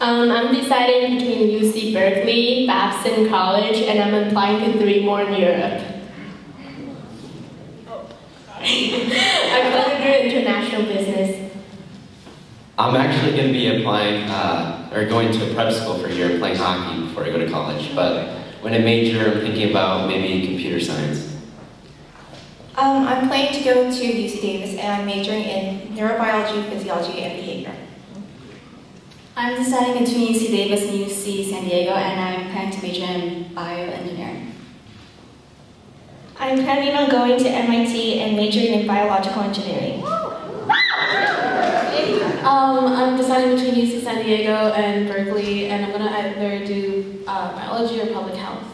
I'm deciding between UC Berkeley, Babson College, and I'm applying to 3 more in Europe. I plan to do international business. I'm actually going to be applying, or going to a prep school for a year playing hockey before I go to college. But when I major, I'm thinking about maybe computer science. I'm planning to go to UC Davis, and I'm majoring in neurobiology, physiology, and behavior. I'm deciding between UC Davis and UC San Diego, and I'm planning to major in bioengineering. I'm planning on going to MIT and majoring in biological engineering. I'm deciding between UC San Diego and Berkeley, and I'm going to either do biology or public health.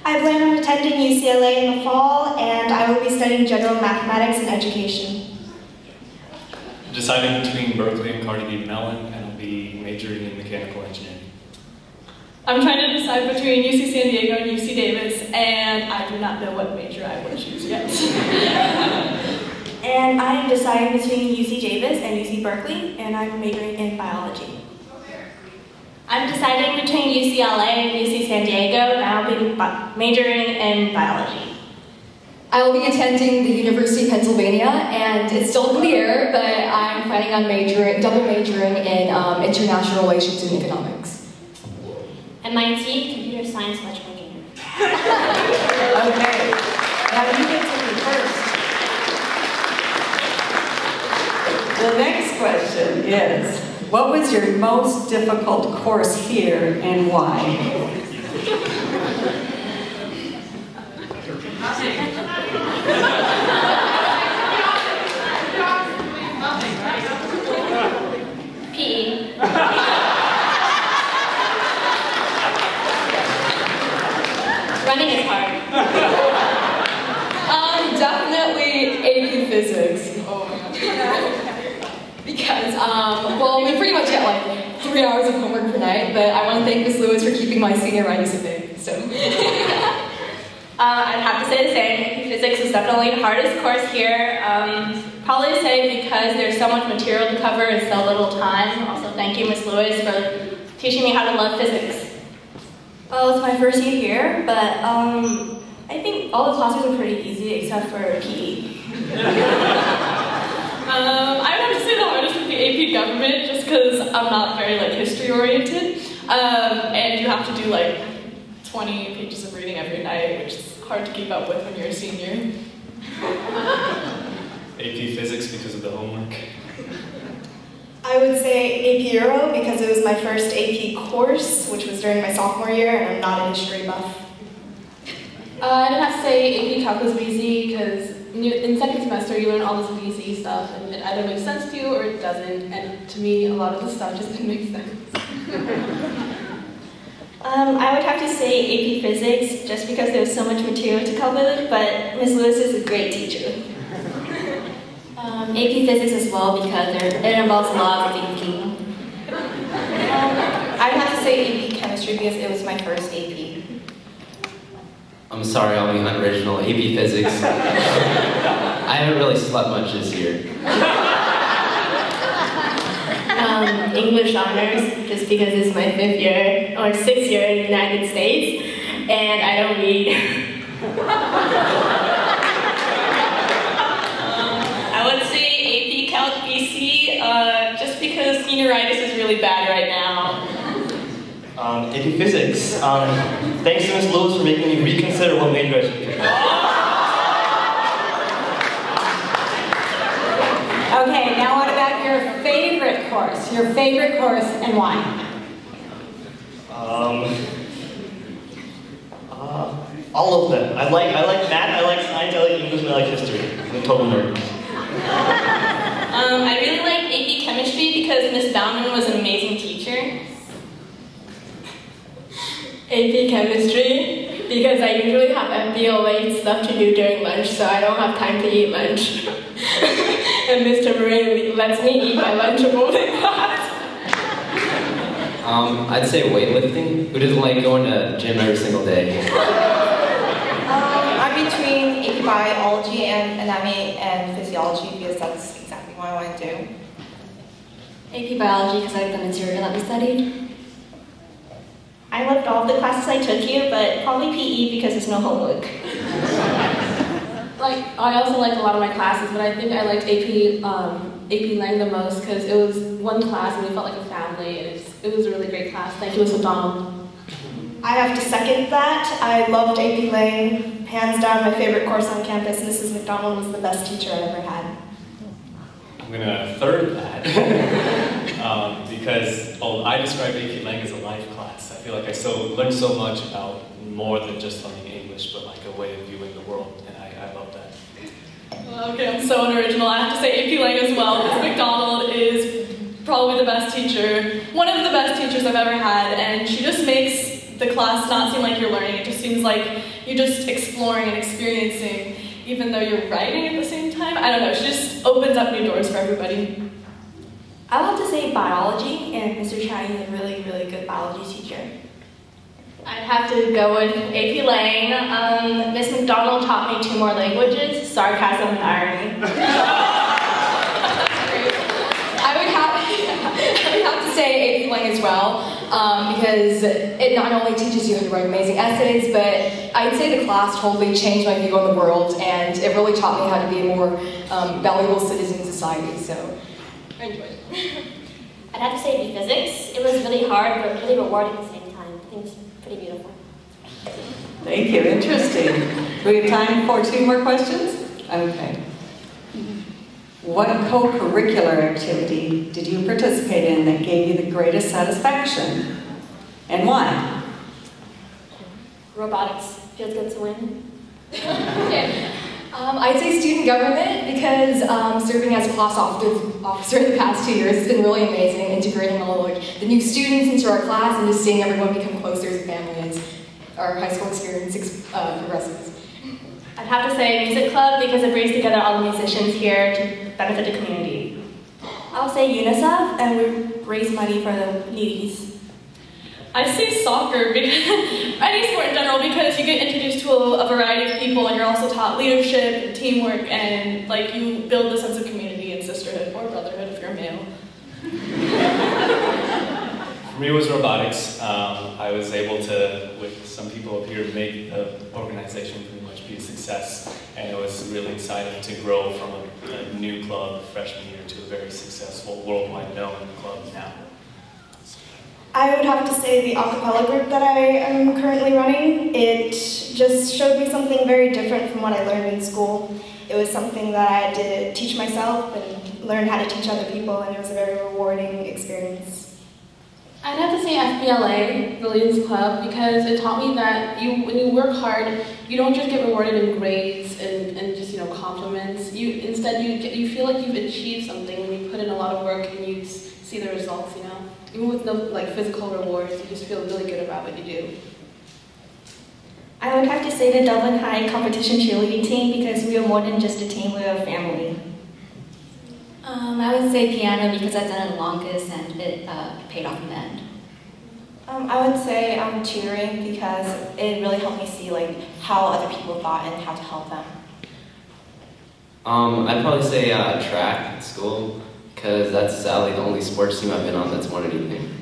I plan on attending UCLA in the fall, and I will be studying general mathematics and education. I'm deciding between Berkeley and Carnegie Mellon, and I'll be majoring in mechanical engineering. I'm trying to decide between UC San Diego and UC Davis, and I do not know what major I will choose yet. And I am deciding between UC Davis and UC Berkeley, and I'm majoring in biology. I'm deciding between UCLA and UC San Diego, and I'll be majoring in biology. I will be attending the University of Pennsylvania, and it's still in the air, but I'm planning on double majoring in international relations and economics. MIT, computer science much major. Okay, now you get to me first. The next question is, what was your most difficult course here and why? PE. Running is hard. Definitely AP Physics. Oh my god. Because, well, we pretty much get like 3 hours of homework per night, but I want to thank Ms. Lewis for keeping my senior writing so big, so. I'd have to say the same. Physics is definitely the hardest course here. Probably say because there's so much material to cover in so little time. Also, thank you, Ms. Lewis, for teaching me how to love physics. Well, it's my first year here, but I think all the classes are pretty easy except for PE. I would have to say the hardest would be AP Government, just because I'm not very history oriented, and you have to do 20 pages of reading every night, which is hard to keep up with when you're a senior. AP Physics because of the homework. I would say AP Euro because it was my first AP course, which was during my sophomore year, and I'm not a history buff. I'd have to say AP Calculus VZ, because in second semester you learn all this VZ stuff, and it either makes sense to you or it doesn't, and to me a lot of the stuff just didn't make sense. I would have to say AP Physics, just because there was so much material to cover, but Ms. Lewis is a great teacher. AP Physics as well, because it involves a lot of thinking. I would have to say AP Chemistry because it was my first AP. I'm sorry, I'll be unoriginal. AP Physics. I haven't really slept much this year. English Honors, just because it's my 5th year, or 6th year in the United States, and I don't read. I would say AP Calc BC, just because senioritis is really bad right now. AP Physics. Thanks to Ms. Lewis for making me reconsider what major I should pick. Okay, now what about your favorite course? Your favorite course and why? All of them. I like math, I like science, I like English, and I like history. I'm a total nerd. I really like AP Chemistry because Miss Bauman was an amazing teacher. AP Chemistry because I usually have MBOA stuff to do during lunch, so I don't have time to eat lunch. And Mr. Murray lets me eat my Lunchable in class. I'd say weightlifting. Who doesn't like going to gym every single day? I'm between AP Biology and Anatomy and Physiology because that's exactly what I want to do. AP Biology because I like the material that we studied. I loved all of the classes I took here, but probably PE because there's no homework. Like, I also liked a lot of my classes, but I think I liked AP Lang the most because it was one class and we felt like a family, and it was a really great class. Thank you, Ms. McDonald. I have to second that. I loved AP Lang, hands down my favorite course on campus. Mrs. McDonald was the best teacher I ever had. I'm going to third that because I describe AP Lang as a life class. I feel like I learned so much about more than just learning English, but like a way of viewing the world, and I love that. Okay, I'm so unoriginal. I have to say AP Lang as well. Ms. McDonald is probably the best teacher, one of the best teachers I've ever had, and she just makes the class not seem like you're learning. It just seems like you're just exploring and experiencing, even though you're writing at the same time. I don't know, she just opens up new doors for everybody. I love to say biology, and Mr. Chang is a really, really good biology teacher. I'd have to go with AP Lang. Miss McDonald taught me 2 more languages, sarcasm and irony. I would have to say AP Lang as well, because it not only teaches you how to write amazing essays, but I'd say the class totally changed my view on the world, and it really taught me how to be a more valuable citizen in society, so I enjoyed it. I'd have to say AP Physics. It was really hard, but really rewarding at the same time. I think it's pretty beautiful. Thank you, interesting. Do we have time for 2 more questions? Okay. What co-curricular activity did you participate in that gave you the greatest satisfaction? And why? Robotics. Feels good to win. Yeah. I'd say student government because serving as a class officer in the past 2 years has been really amazing, integrating all the new students into our class and just seeing everyone become closer as a family as our high school experience progresses. I'd have to say music club because it brings together all the musicians here to benefit the community. I'll say UNICEF, and we raise money for the needies. I say soccer, because, any sport in general, because you get introduced to a variety of people, and you're also taught leadership and teamwork, and like you build a sense of community and sisterhood or brotherhood if you're male. For me, it was robotics. I was able to, with some people up here, make the organization pretty much be a success, and it was really exciting to grow from a new club freshman year to a very successful, worldwide known club now. I would have to say the a cappella group that I am currently running, it just showed me something very different from what I learned in school. It was something that I had to teach myself and learn how to teach other people, and it was a very rewarding experience. I'd have to say FBLA, Brilliance Club, because it taught me that when you work hard, you don't just get rewarded in grades and just compliments. Instead you feel like you've achieved something when you put in a lot of work and you see the results. Even with no physical rewards, you just feel really good about what you do. I would have to say the Dublin High competition cheerleading team because we are more than just a team, we are a family. I would say piano because I've done it longest and it paid off in the end. I would say tutoring because it really helped me see how other people thought and how to help them. I'd probably say track at school, because that's sadly the only sports team I've been on that's won anything.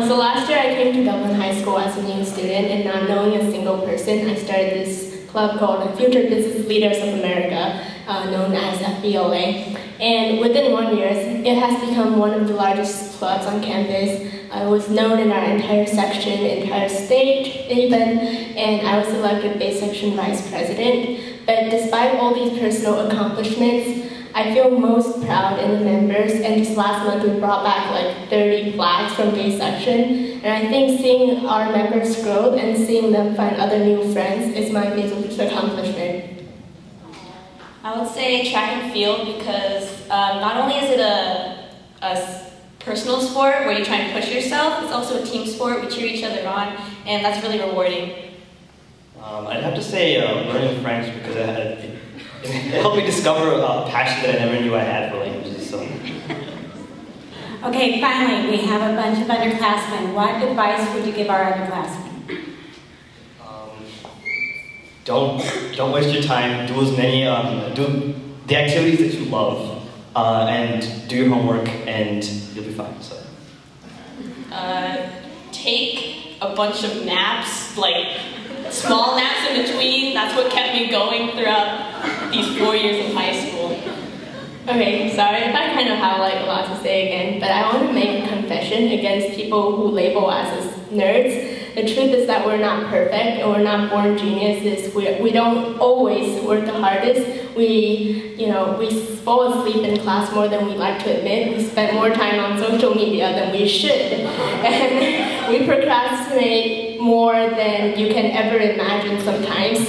So last year I came to Dublin High School as a new student, and not knowing a single person, I started this club called Future Business Leaders of America, known as FBLA. And within 1 year, it has become one of the largest clubs on campus. I was known in our entire section, entire state even, and I was elected base section vice president. But despite all these personal accomplishments, I feel most proud in the members, and just last month we brought back 30 flags from base section, and I think seeing our members grow and seeing them find other new friends is my biggest accomplishment. I would say track and field because not only is it a personal sport where you try and push yourself, it's also a team sport. We cheer each other on, and that's really rewarding. I'd have to say learning French because it helped me discover a passion that I never knew I had for languages. So. Okay, finally, we have a bunch of underclassmen. What advice would you give our underclassmen? Don't waste your time. Do as many do the activities that you love. and do your homework, and you'll be fine. So. Take a bunch of naps, like small naps in between. That's what kept me going throughout these 4 years of high school. Okay, sorry if I kind of have like a lot to say again, but I want to make a confession against people who label us as nerds. The truth is that we're not perfect and we're not born geniuses. We don't always work the hardest. We fall asleep in class more than we like to admit. We spend more time on social media than we should. And we procrastinate more than you can ever imagine sometimes.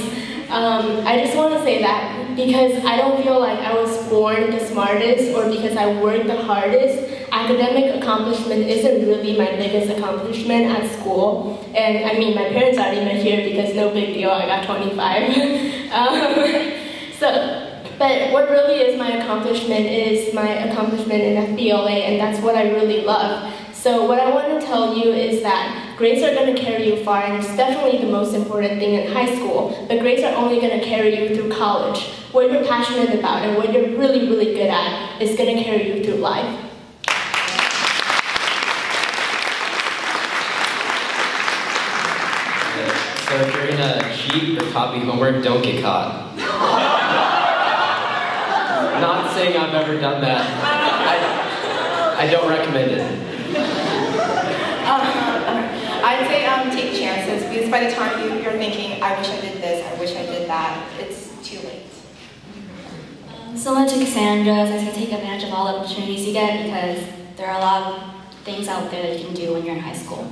I just want to say that because I don't feel like I was born the smartest or because I worked the hardest. Academic accomplishment isn't really my biggest accomplishment at school. And I mean, my parents aren't even here because no big deal, I got 25. But what really is my accomplishment in FBLA, and that's what I really love. So what I want to tell you is that grades are going to carry you far, and it's definitely the most important thing in high school, but grades are only going to carry you through college. What you're passionate about and what you're really, really good at is going to carry you through life. So if you're gonna cheat or copy homework, don't get caught. Not saying I've ever done that. I don't recommend it. I'd say take chances, because by the time you're thinking, I wish I did this, I wish I did that, it's too late. Similar to Cassandra's, I say take advantage of all the opportunities you get because there are a lot of things out there that you can do when you're in high school.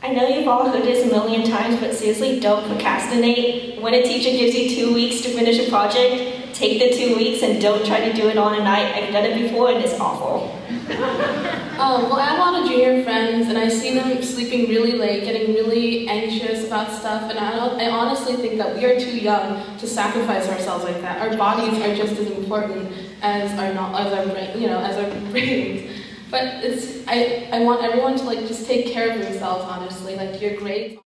I know you've all heard this a million times, but seriously, don't procrastinate. When a teacher gives you 2 weeks to finish a project, take the 2 weeks and don't try to do it on a night. I've done it before and it's awful. Well, I have a lot of junior friends, and I see them sleeping really late, getting really anxious about stuff, and I honestly think that we are too young to sacrifice ourselves like that. Our bodies are just as important as our brains. But I want everyone to just take care of themselves, honestly. Your grades